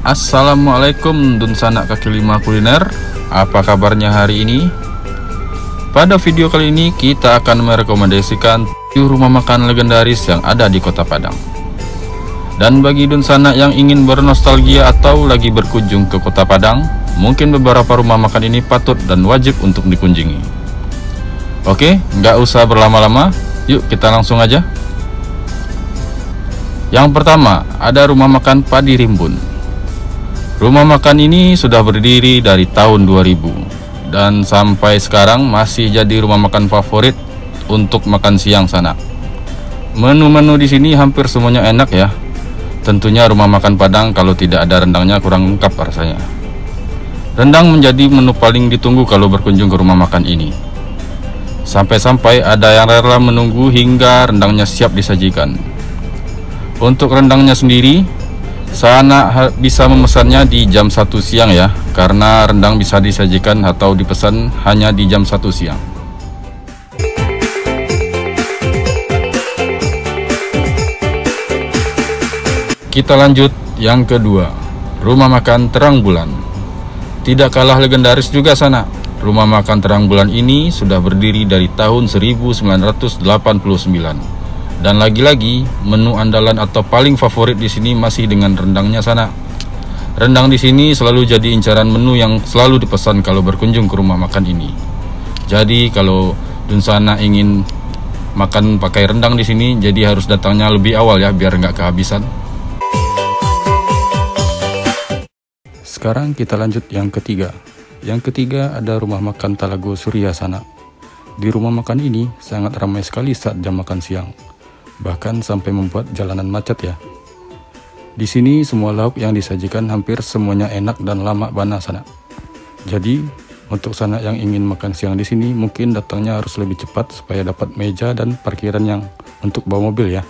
Assalamualaikum dun sanak kaki lima kuliner. Apa kabarnya hari ini? Pada video kali ini kita akan merekomendasikan 7 rumah makan legendaris yang ada di Kota Padang. Dan bagi dun sanak yang ingin bernostalgia atau lagi berkunjung ke Kota Padang, mungkin beberapa rumah makan ini patut dan wajib untuk dikunjungi. Oke, nggak usah berlama-lama, yuk kita langsung aja. Yang pertama, ada rumah makan Padi Rimbun. Rumah makan ini sudah berdiri dari tahun 2000 dan sampai sekarang masih jadi rumah makan favorit untuk makan siang sana. Menu-menu di sini hampir semuanya enak ya. Tentunya rumah makan Padang kalau tidak ada rendangnya kurang lengkap rasanya. Rendang menjadi menu paling ditunggu kalau berkunjung ke rumah makan ini. Sampai-sampai ada yang rela menunggu hingga rendangnya siap disajikan. Untuk rendangnya sendiri, sana bisa memesannya di jam 1 siang ya, karena rendang bisa disajikan atau dipesan hanya di jam 1 siang. Kita lanjut yang kedua, rumah makan Terang Bulan. Tidak kalah legendaris juga sana. Rumah makan Terang Bulan ini sudah berdiri dari tahun 1989. Dan lagi-lagi, menu andalan atau paling favorit di sini masih dengan rendangnya sana. Rendang di sini selalu jadi incaran menu yang selalu dipesan kalau berkunjung ke rumah makan ini. Jadi kalau dun sana ingin makan pakai rendang di sini, jadi harus datangnya lebih awal ya, biar nggak kehabisan. Sekarang kita lanjut yang ketiga. Yang ketiga ada rumah makan Talago Surya sana. Di rumah makan ini sangat ramai sekali saat jam makan siang. Bahkan sampai membuat jalanan macet ya. Di sini semua lauk yang disajikan hampir semuanya enak dan lama bana sana. Jadi untuk sana yang ingin makan siang di sini mungkin datangnya harus lebih cepat supaya dapat meja dan parkiran yang untuk bawa mobil ya.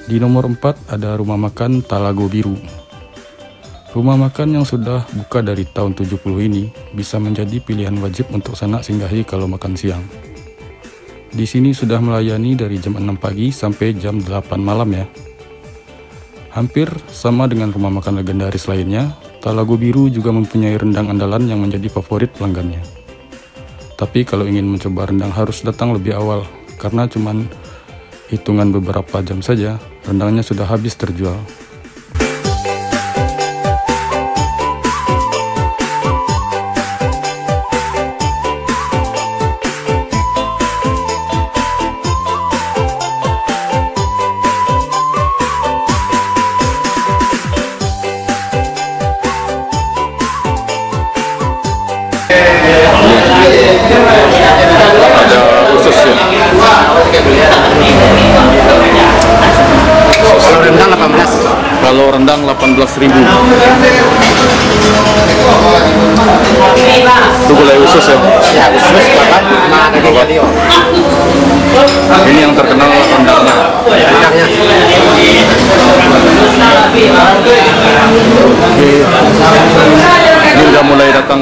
Di nomor 4 ada rumah makan Talago Biru. Rumah makan yang sudah buka dari tahun 70 ini bisa menjadi pilihan wajib untuk sanak singgahi kalau makan siang. Di sini sudah melayani dari jam 6 pagi sampai jam 8 malam ya. Hampir sama dengan rumah makan legendaris lainnya, Talago Biru juga mempunyai rendang andalan yang menjadi favorit pelanggannya. Tapi kalau ingin mencoba rendang harus datang lebih awal, karena cuman hitungan beberapa jam saja, rendangnya sudah habis terjual. Ada ususnya. Rendang 18. Kalau rendang 18.000. Itu gulai usus. khusus ya? Ya khusus babat sama daging kalio. Ini yang terkenal rendangnya. Rendangnya. Ini udah mulai datang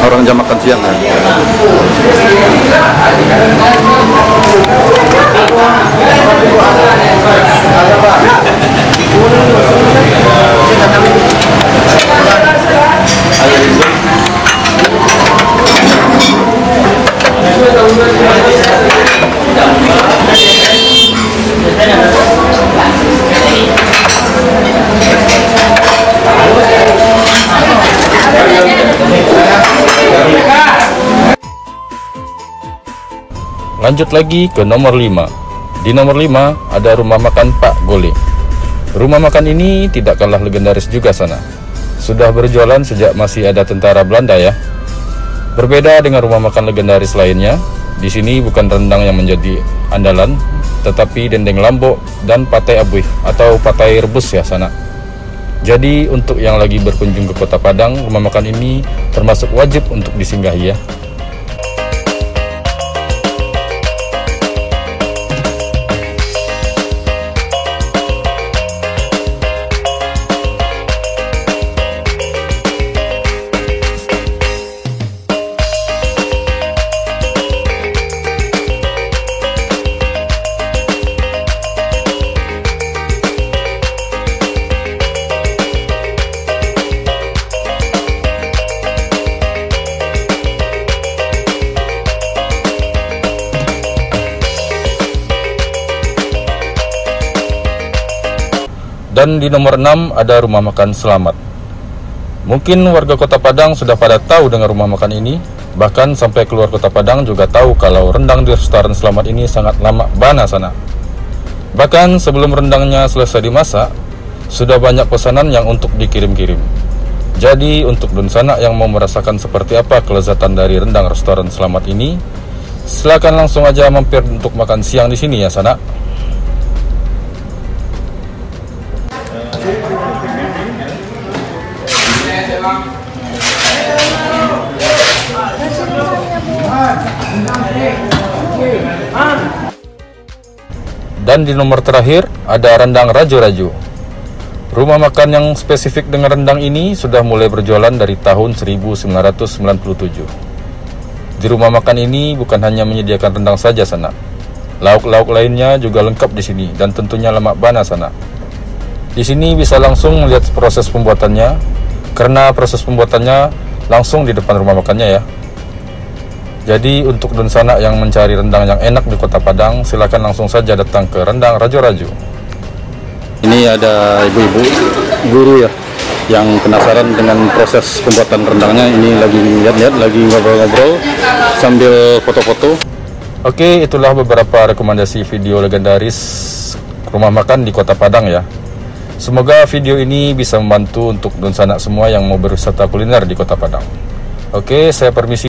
orang jam makan siang ya. Lanjut lagi ke nomor 5. Di nomor 5 ada rumah makan Pak Gole. Rumah makan ini tidak kalah legendaris juga sana. Sudah berjualan sejak masih ada tentara Belanda ya. Berbeda dengan rumah makan legendaris lainnya, di sini bukan rendang yang menjadi andalan, tetapi dendeng lambok dan patai abuih atau patai rebus ya sana. Jadi untuk yang lagi berkunjung ke Kota Padang, rumah makan ini termasuk wajib untuk disinggahi ya. Dan di nomor 6 ada rumah makan Selamat. Mungkin warga Kota Padang sudah pada tahu dengan rumah makan ini, bahkan sampai keluar Kota Padang juga tahu kalau rendang di restoran Selamat ini sangat lama bana sana. Bahkan sebelum rendangnya selesai dimasak, sudah banyak pesanan yang untuk dikirim-kirim. Jadi untuk Dunsana yang mau merasakan seperti apa kelezatan dari rendang restoran Selamat ini, silakan langsung aja mampir untuk makan siang di sini ya sana. Dan di nomor terakhir ada rendang Rajo-Rajo. Rumah makan yang spesifik dengan rendang ini sudah mulai berjualan dari tahun 1997. Di rumah makan ini bukan hanya menyediakan rendang saja sana. Lauk-lauk lainnya juga lengkap di sini dan tentunya lemak bana sana. Di sini bisa langsung melihat proses pembuatannya karena proses pembuatannya langsung di depan rumah makannya ya. Jadi untuk Dunsana yang mencari rendang yang enak di Kota Padang, silakan langsung saja datang ke Rendang Rajo-Rajo. Ini ada ibu-ibu guru ya, yang penasaran dengan proses pembuatan rendangnya. Ini lagi lihat-lihat, lagi ngobrol-ngobrol sambil foto-foto. Oke, itulah beberapa rekomendasi video legendaris rumah makan di Kota Padang ya. Semoga video ini bisa membantu untuk Dunsana semua yang mau berwisata kuliner di Kota Padang. Oke, saya permisi.